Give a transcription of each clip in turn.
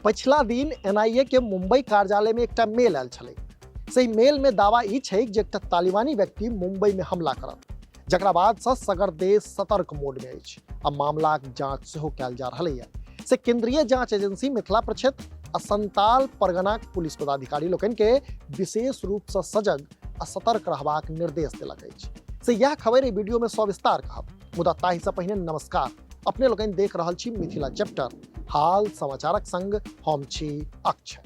पछिला दिन एनआईए के मुंबई कार्यालय में एकटा मेल आयल छलै। सही मेल में दावा ई छै जे एकटा तालिबानी व्यक्ति मुंबई में हमला करत, जकरा बाद से सगर देश सतर्क मोड में अछि आ मामलाक जांच सेहो कयल जा रहलै है। से केंद्रीय जांच एजेंसी मिथिला प्रक्षेत्र आ संताल परगनाक पुलिस पदाधिकारी लोकनि के विशेष रूप से सजग आ सतर्क रहबाक निर्देश देलक अछि। से यह खबर ई वीडियो में सविस्तार कहब, मुदा ताहि से पहिने नमस्कार। अपने लोकनि देख रहल छी मिथिला चैप्टर, हाल समाचारक संग हम छी अक्षय।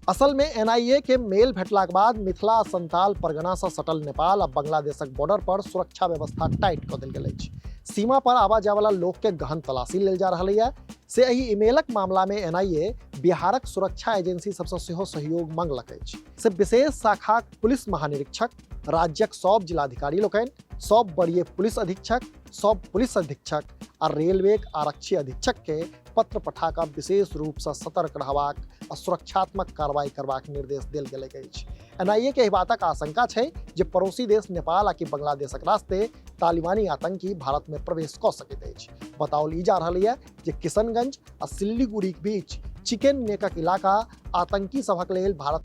असल में एनआईए के मेल भेटलाक बाद मिथिला आ संताल परगना से सटल नेपाल आ बांग्लादेशक बॉर्डर पर सुरक्षा व्यवस्था टाइट कऽ देल गेल अछि। सीमा पर आवा जाय वाला लोक के गहन तलाशी लेल जा रहलै है। से एहि ईमेलक मामला में एनआईए बिहारक सुरक्षा एजेंसी सबसँ सेहो सहयोग मांगलक अछि। से विशेष शाखाक पुलिस महानिरीक्षक, राज्यक सब जिलाधिकारी लोकनि, सब वरीय पुलिस अधीक्षक, सब पुलिस अधीक्षक आ रेलवेक आरक्षी अधीक्षक के पत्र पठा कऽ विशेष रूप से सतर्क रहबाक आ सुरक्षात्मक कार्रवाई करबाक निर्देश देल गेल अछि। एनआईए के एहि बातक आशंका छै जे पड़ोसी देश नेपाल आ कि बांग्लादेशक रास्ते तालिबानी आतंकी भारत में प्रवेश कऽ सकैत अछि। बताओल ई जा रहलै है जे किशनगंज आ सिल्लीगुड़ी के बीच चिकेन नेकक इलाका आतंकी सभक लेल भारत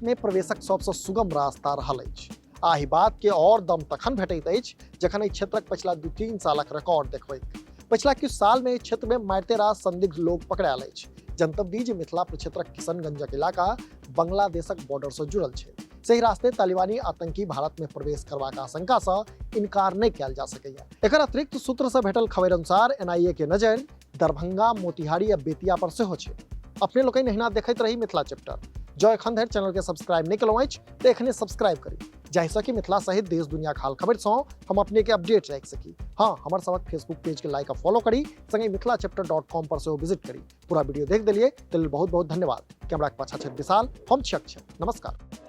में प्रवेशक सबसँ सुगम रास्ता रहल अछि। आ एहि बात के और दम तखन भेटैत अछि जखन एहि क्षेत्रक पछिला 2-3 सालक रिकॉर्ड देखबैत। पछिला किछु साल में एहि क्षेत्र में मारिते रास संदिग्ध लोक पकड़ायल अछि। जनतब दी जे मिथिला प्रक्षेत्रक किशनगंजक इलाका बांग्लादेशक बॉर्डर से जुड़ल छै। सही रास्ते तालिबानी आतंकी भारत में प्रवेश करबाक आशंका से इनकार नहीं कयल जा सकैया। एकर अतिरिक्त सूत्र से भेटल खबर अनुसार एनआईए के नजर दरभंगा, मोतिहारी आ बेतिया पर सेहो छै। अपने लोकनि एहिना देखैत रही मिथिला चैप्टर। जो एखन धरि चैनल के सब्सक्राइब नहीं केलहुँ अछि तऽ एखने सब्सक्राइब करी, जाहिसँ कि मिथिला सहित देश दुनिया के हाल खबर सँ हम अपने के अपडेट राखि सकी। हाँ, हमर सबक फेसबुक पेज के लाइक आ फॉलो करी, संगे mithlachapter.com पर सेहो विजिट करी। पूरा वीडियो देख देलिए तऽ बहुत बहुत धन्यवाद। कैमरा के पाछा छै विशाल, हम छी अक्षय। नमस्कार।